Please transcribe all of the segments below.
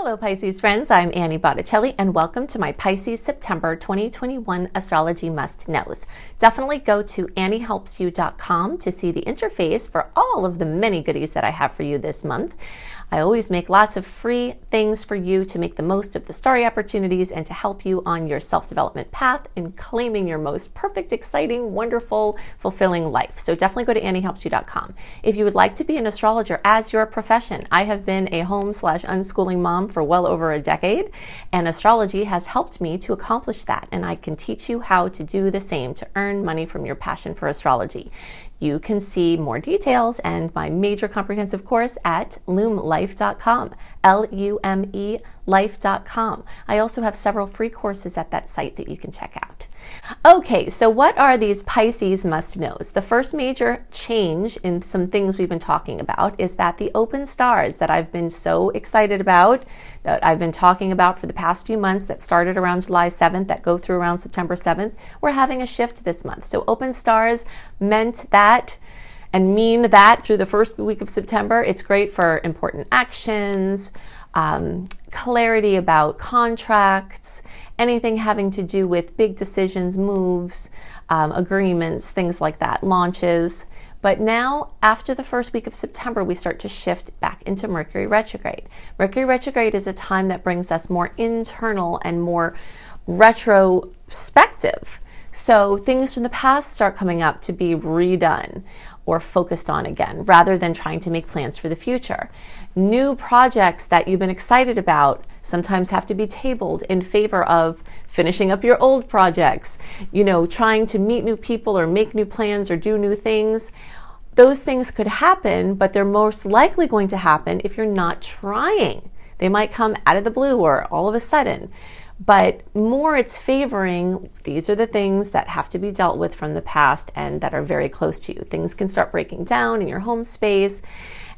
Hello Pisces friends, I'm Annie Botticelli and welcome to my Pisces September 2021 Astrology Must Knows. Definitely go to anniehelpsyou.com to see the interface for all of the many goodies that I have for you this month. I always make lots of free things for you to make the most of the starry opportunities and to help you on your self-development path in claiming your most perfect, exciting, wonderful, fulfilling life. So definitely go to anniehelpsyou.com. If you would like to be an astrologer as your profession, I have been a home/unschooling mom for well over a decade, and astrology has helped me to accomplish that, and I can teach you how to do the same to earn money from your passion for astrology. You can see more details and my major comprehensive course at lumelife.com, L-U-M-E life.com. I also have several free courses at that site that you can check out. Okay, so what are these Pisces must-knows? The first major change in some things we've been talking about is that the open stars that I've been so excited about, that I've been talking about for the past few months, that started around July 7th, that go through around September 7th, we're having a shift this month. So open stars meant that and mean that through the first week of September. It's great for important actions, clarity about contracts, anything having to do with big decisions, moves, agreements, things like that, launches. But now, after the first week of September, we start to shift back into Mercury retrograde. Mercury retrograde is a time that brings us more internal and more retrospective. So things from the past start coming up to be redone or focused on again, rather than trying to make plans for the future. New projects that you've been excited about sometimes have to be tabled in favor of finishing up your old projects, trying to meet new people or make new plans or do new things. Those things could happen, but they're most likely going to happen if you're not trying. They might come out of the blue or all of a sudden. But more it's favoring, these are the things that have to be dealt with from the past and that are very close to you. Things can start breaking down in your home space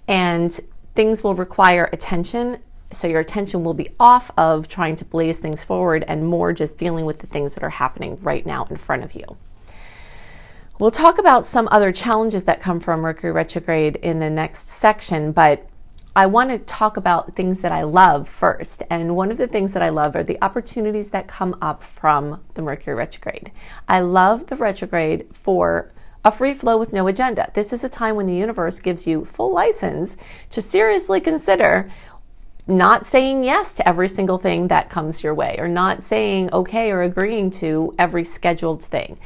and things will require attention. So your attention will be off of trying to blaze things forward and more just dealing with the things that are happening right now in front of you. We'll talk about some other challenges that come from Mercury retrograde in the next section, but I want to talk about things that I love first. And one of the things that I love are the opportunities that come up from the Mercury retrograde. I love the retrograde for a free flow with no agenda. This is a time when the universe gives you full license to seriously consider not saying yes to every single thing that comes your way, or not saying okay or agreeing to every scheduled thing.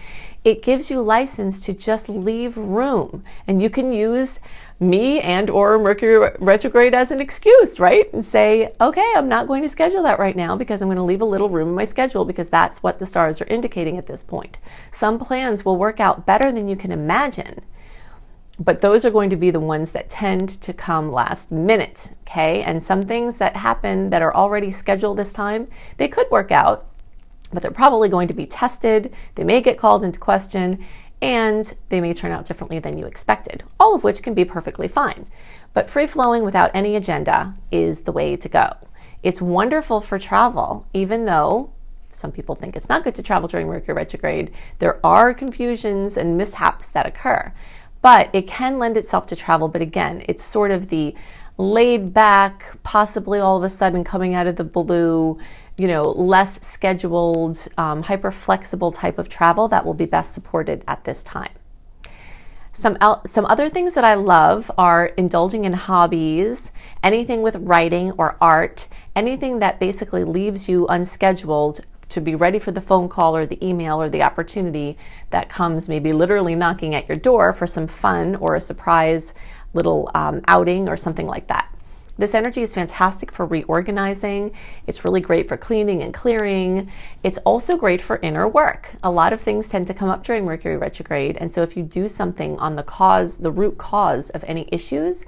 It gives you license to just leave room, and you can use me and or Mercury retrograde as an excuse, right? And say, okay, I'm not going to schedule that right now because I'm going to leave a little room in my schedule because that's what the stars are indicating at this point. Some plans will work out better than you can imagine, but those are going to be the ones that tend to come last minute, okay? And some things that happen that are already scheduled this time, they could work out, but they're probably going to be tested. They may get called into question, and they may turn out differently than you expected, all of which can be perfectly fine. But free-flowing without any agenda is the way to go. It's wonderful for travel, even though some people think it's not good to travel during Mercury retrograde. There are confusions and mishaps that occur, but it can lend itself to travel. But again, it's sort of the laid back, possibly all of a sudden coming out of the blue, less scheduled, hyper flexible type of travel that will be best supported at this time. Some other things that I love are indulging in hobbies, anything with writing or art, anything that basically leaves you unscheduled to be ready for the phone call or the email or the opportunity that comes maybe literally knocking at your door for some fun or a surprise little outing or something like that. This energy is fantastic for reorganizing. It's really great for cleaning and clearing. It's also great for inner work. A lot of things tend to come up during Mercury retrograde, and so if you do something on the root cause of any issues,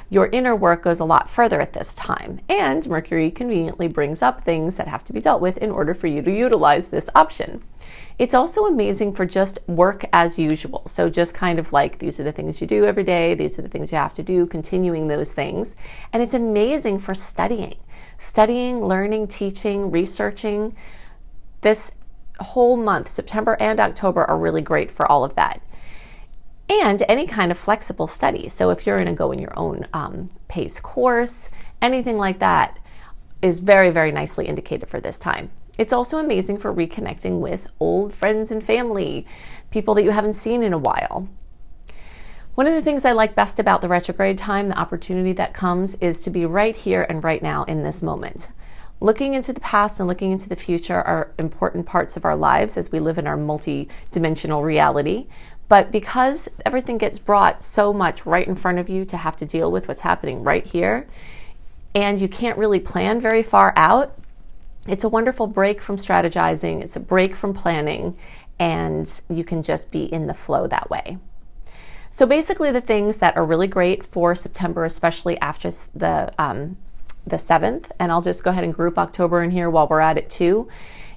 your inner work goes a lot further at this time. And Mercury conveniently brings up things that have to be dealt with in order for you to utilize this option. It's also amazing for just work as usual. So just kind of like, these are the things you do every day, these are the things you have to do, continuing those things. And it's amazing for studying, learning, teaching, researching. This whole month, September and October, are really great for all of that. And any kind of flexible study. So if you're in a go in your own pace course, anything like that, is very, very nicely indicated for this time. It's also amazing for reconnecting with old friends and family, people that you haven't seen in a while. One of the things I like best about the retrograde time, the opportunity that comes, is to be right here and right now in this moment. Looking into the past and looking into the future are important parts of our lives as we live in our multi-dimensional reality. But because everything gets brought so much right in front of you to have to deal with what's happening right here, and you can't really plan very far out, it's a wonderful break from strategizing, it's a break from planning, and you can just be in the flow that way. So basically the things that are really great for September, especially after the 7th, and I'll just go ahead and group October in here while we're at it too,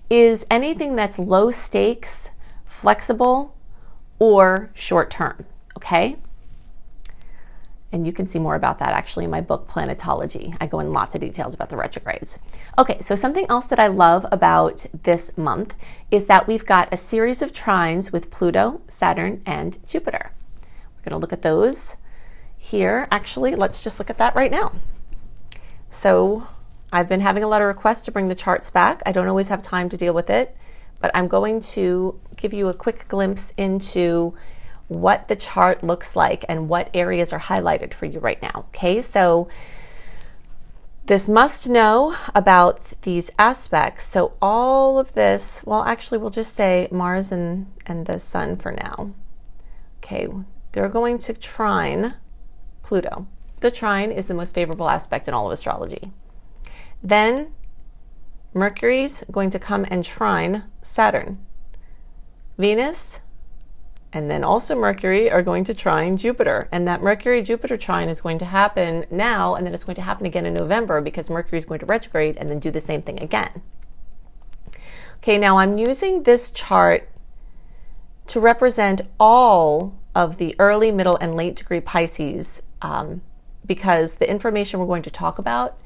is anything that's low stakes, flexible, or short term, okay? And you can see more about that actually in my book, Planetology. I go in lots of details about the retrogrades. Okay, so something else that I love about this month is that we've got a series of trines with Pluto, Saturn, and Jupiter. We're going to look at those here. Actually, let's just look at that right now. So I've been having a lot of requests to bring the charts back. I don't always have time to deal with it, but I'm going to give you a quick glimpse into what the chart looks like and what areas are highlighted for you right now. Okay, so this must know about these aspects. So all of this, well, actually we'll just say Mars and the Sun for now. Okay, they're going to trine Pluto. The trine is the most favorable aspect in all of astrology. Then Mercury's going to come and trine Saturn. Venus and then also Mercury are going to trine Jupiter. And that Mercury-Jupiter trine is going to happen now, and then it's going to happen again in November because Mercury is going to retrograde and then do the same thing again. Okay, now I'm using this chart to represent all of the early, middle, and late degree Pisces because the information we're going to talk about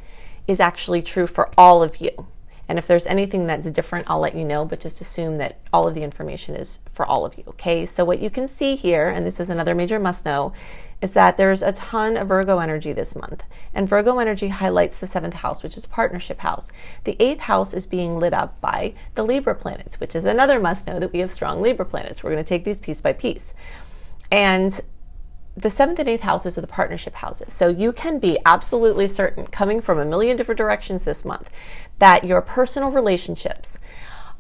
is actually true for all of you. And if there's anything that's different, I'll let you know, but just assume that all of the information is for all of you, okay? So what you can see here, and this is another major must know, is that there's a ton of Virgo energy this month. And Virgo energy highlights the 7th house, which is partnership house. The 8th house is being lit up by the Libra planets, which is another must know that we have strong Libra planets. We're going to take these piece by piece. And the 7th and 8th houses are the partnership houses. So you can be absolutely certain, coming from a million different directions this month, that your personal relationships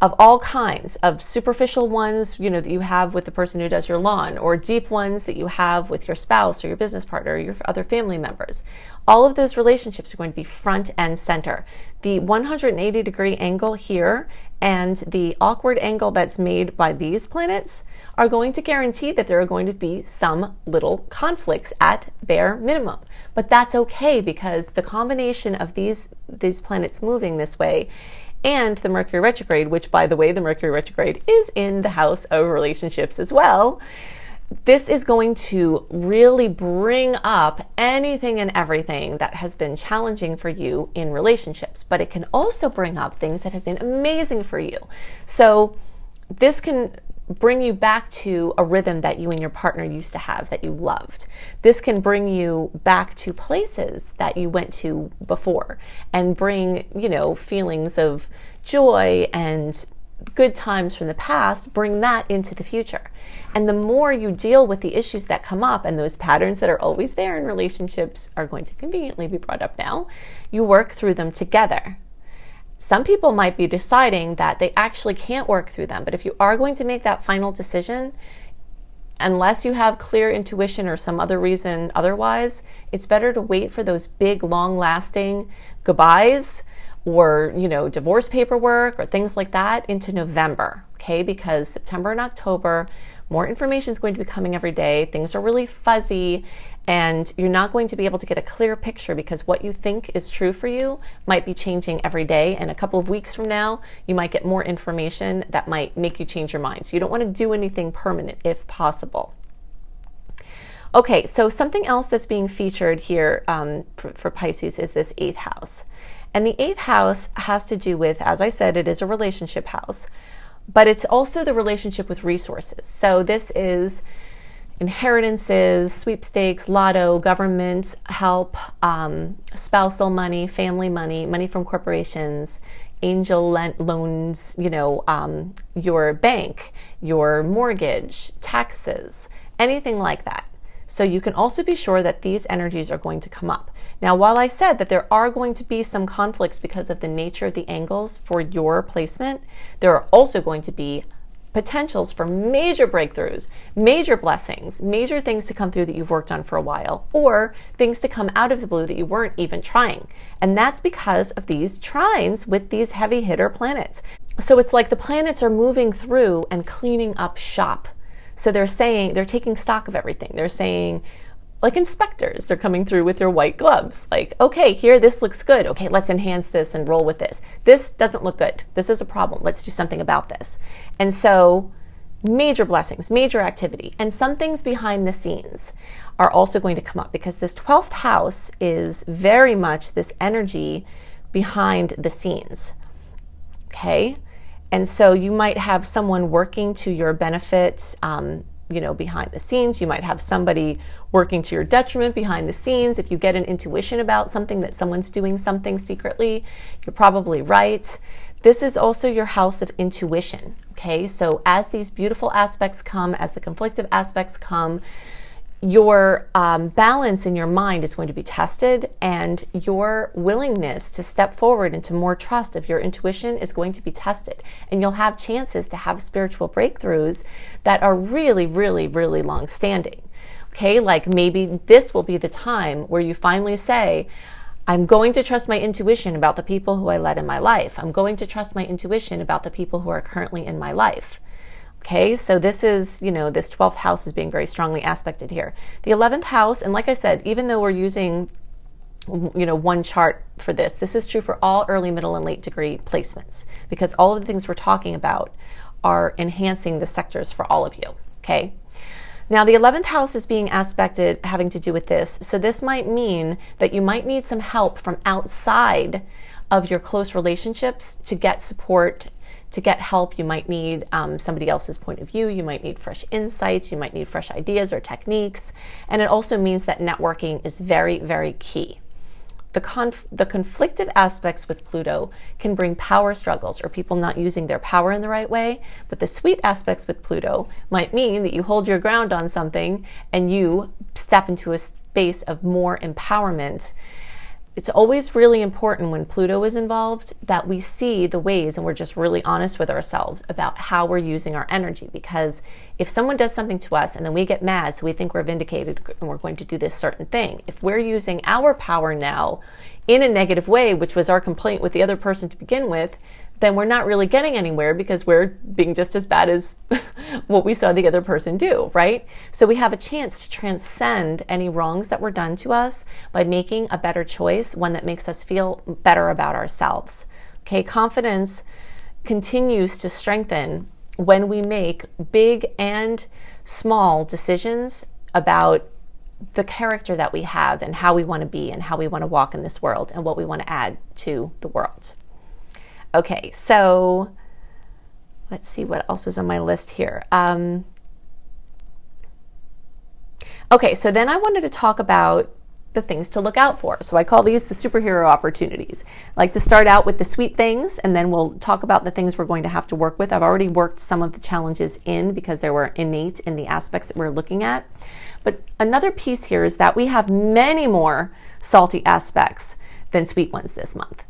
of all kinds, of superficial ones, you know, that you have with the person who does your lawn, or deep ones that you have with your spouse or your business partner or your other family members, all of those relationships are going to be front and center. The 180-degree angle here and the awkward angle that's made by these planets are going to guarantee that there are going to be some little conflicts at bare minimum. But that's okay because the combination of these planets moving this way and the Mercury retrograde, which, by the way, the Mercury retrograde is in the house of relationships as well, this is going to really bring up anything and everything that has been challenging for you in relationships. But it can also bring up things that have been amazing for you. So this can bring you back to a rhythm that you and your partner used to have that you loved. This can bring you back to places that you went to before and bring, you know, feelings of joy and good times from the past, bring that into the future. And the more you deal with the issues that come up and those patterns that are always there in relationships are going to conveniently be brought up now, you work through them together. Some people might be deciding that they actually can't work through them, but if you are going to make that final decision, unless you have clear intuition or some other reason otherwise, it's better to wait for those big, long-lasting goodbyes or, you know, divorce paperwork or things like that into November, okay? Because September and October, more information is going to be coming every day. Things are really fuzzy, and you're not going to be able to get a clear picture because what you think is true for you might be changing every day. And a couple of weeks from now, you might get more information that might make you change your mind. So you don't want to do anything permanent if possible. Okay, so something else that's being featured here for Pisces is this 8th house. And the 8th house has to do with, as I said, it is a relationship house, but it's also the relationship with resources. So this is inheritances, sweepstakes, lotto, government help, spousal money, family money, money from corporations, angel loans, your bank, your mortgage, taxes, anything like that. So you can also be sure that these energies are going to come up. Now, while I said that there are going to be some conflicts because of the nature of the angles for your placement, there are also going to be potentials for major breakthroughs, major blessings, major things to come through that you've worked on for a while, or things to come out of the blue that you weren't even trying. And that's because of these trines with these heavy hitter planets. So it's like the planets are moving through and cleaning up shop. So they're taking stock of everything. They're saying, like inspectors, they're coming through with their white gloves. Like, okay, here, this looks good. Okay, let's enhance this and roll with this. This doesn't look good. This is a problem. Let's do something about this. And so major blessings, major activity, and some things behind the scenes are also going to come up because this 12th house is very much this energy behind the scenes. Okay? And so you might have someone working to your benefit, behind the scenes. You might have somebody working to your detriment behind the scenes. If you get an intuition about something that someone's doing something secretly, you're probably right. This is also your house of intuition, okay? So as these beautiful aspects come, as the conflictive aspects come, your balance in your mind is going to be tested, and your willingness to step forward into more trust of your intuition is going to be tested. And you'll have chances to have spiritual breakthroughs that are really, really, really long-standing. Okay, like maybe this will be the time where you finally say, I'm going to trust my intuition about the people who I let in my life. I'm going to trust my intuition about the people who are currently in my life. Okay, so this is, this 12th house is being very strongly aspected here. The 11th house, and like I said, even though we're using, one chart for this, this is true for all early, middle, and late degree placements, because all of the things we're talking about are enhancing the sectors for all of you, okay? Now, the 11th house is being aspected having to do with this, so this might mean that you might need some help from outside of your close relationships to get support, to get help. You might need somebody else's point of view. You might need fresh insights. You might need fresh ideas or techniques. And it also means that networking is very, very key. The conflictive aspects with Pluto can bring power struggles or people not using their power in the right way. But the sweet aspects with Pluto might mean that you hold your ground on something and you step into a space of more empowerment. It's always really important when Pluto is involved that we see the ways and we're just really honest with ourselves about how we're using our energy. Because if someone does something to us and then we get mad, so we think we're vindicated and we're going to do this certain thing, if we're using our power now in a negative way, which was our complaint with the other person to begin with, then we're not really getting anywhere because we're being just as bad as what we saw the other person do, right? So we have a chance to transcend any wrongs that were done to us by making a better choice, one that makes us feel better about ourselves. Okay, confidence continues to strengthen when we make big and small decisions about the character that we have and how we want to be and how we want to walk in this world and what we want to add to the world. Okay, so let's see what else was on my list here. Okay, so then I wanted to talk about the things to look out for. So I call these the superhero opportunities. I like to start out with the sweet things, and then we'll talk about the things we're going to have to work with. I've already worked some of the challenges in because they were innate in the aspects that we're looking at. But another piece here is that we have many more salty aspects than sweet ones this month.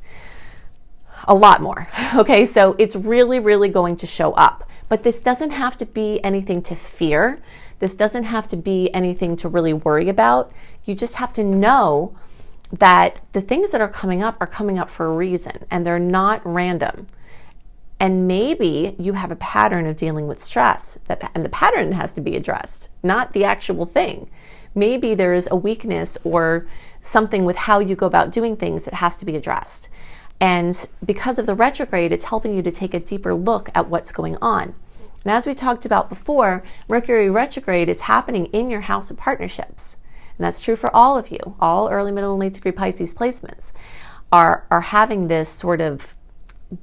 A lot more. Okay, so it's really, really going to show up. But this doesn't have to be anything to fear. This doesn't have to be anything to really worry about. You just have to know that the things that are coming up for a reason, and they're not random. And maybe you have a pattern of dealing with stress, and the pattern has to be addressed, not the actual thing. Maybe there is a weakness or something with how you go about doing things that has to be addressed. And because of the retrograde, it's helping you to take a deeper look at what's going on. And as we talked about before, Mercury retrograde is happening in your house of partnerships. And that's true for all of you. All early, middle, and late degree Pisces placements are having this sort of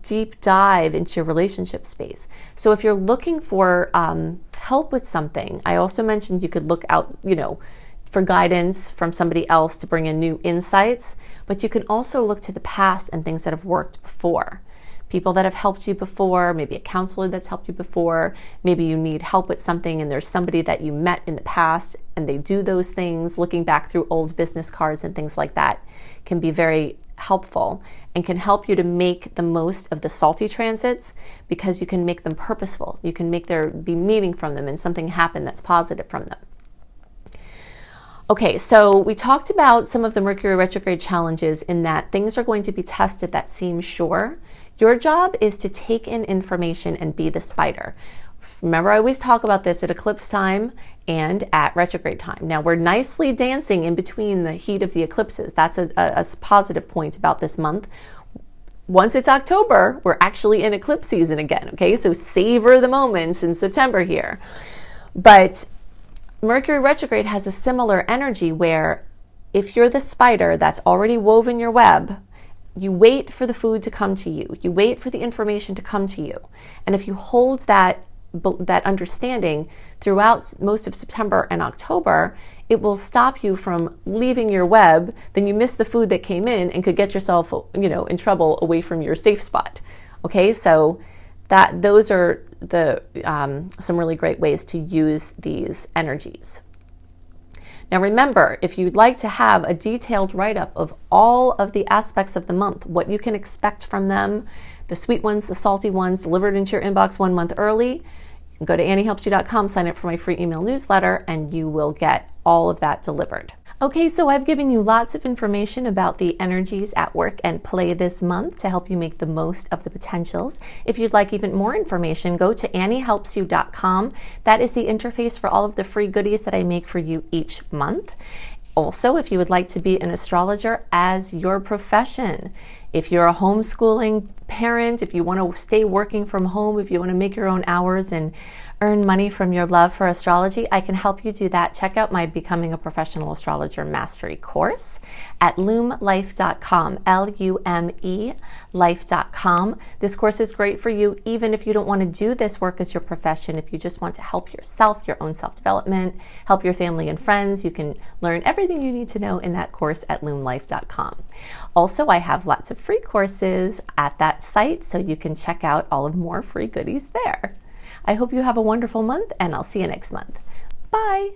deep dive into your relationship space. So if you're looking for help with something, I also mentioned you could look out, for guidance from somebody else to bring in new insights, but you can also look to the past and things that have worked before. People that have helped you before, maybe a counselor that's helped you before, maybe you need help with something and there's somebody that you met in the past and they do those things. Looking back through old business cards and things like that can be very helpful and can help you to make the most of the salty transits, because you can make them purposeful. You can make there be meaning from them and something happen that's positive from them. Okay, so we talked about some of the Mercury retrograde challenges in that things are going to be tested that seem sure. Your job is to take in information and be the spider. Remember, I always talk about this at eclipse time and at retrograde time. Now, we're nicely dancing in between the heat of the eclipses. That's a positive point about this month. Once it's October, we're actually in eclipse season again, okay? So savor the moments in September here. But Mercury retrograde has a similar energy where if you're the spider that's already woven your web, you wait for the food to come to you. You wait for the information to come to you. And if you hold that understanding throughout most of September and October, it will stop you from leaving your web. Then you miss the food that came in and could get yourself, in trouble away from your safe spot. Okay, so those are some really great ways to use these energies. Now remember, if you'd like to have a detailed write-up of all of the aspects of the month, what you can expect from them, the sweet ones, the salty ones, delivered into your inbox 1 month early, you can go to anniehelpsyou.com, sign up for my free email newsletter, and you will get all of that delivered. Okay, so I've given you lots of information about the energies at work and play this month to help you make the most of the potentials. If you'd like even more information, go to anniehelpsyou.com. That is the interface for all of the free goodies that I make for you each month. Also, if you would like to be an astrologer as your profession, if you're a homeschooling parent, if you want to stay working from home, if you want to make your own hours and earn money from your love for astrology, I can help you do that. Check out my Becoming a Professional Astrologer Mastery course at lumelife.com, L-U-M-E, life.com. This course is great for you even if you don't want to do this work as your profession. If you just want to help yourself, your own self-development, help your family and friends, you can learn everything you need to know in that course at lumelife.com. Also, I have lots of free courses at that site, so you can check out all of more free goodies there. I hope you have a wonderful month, and I'll see you next month. Bye.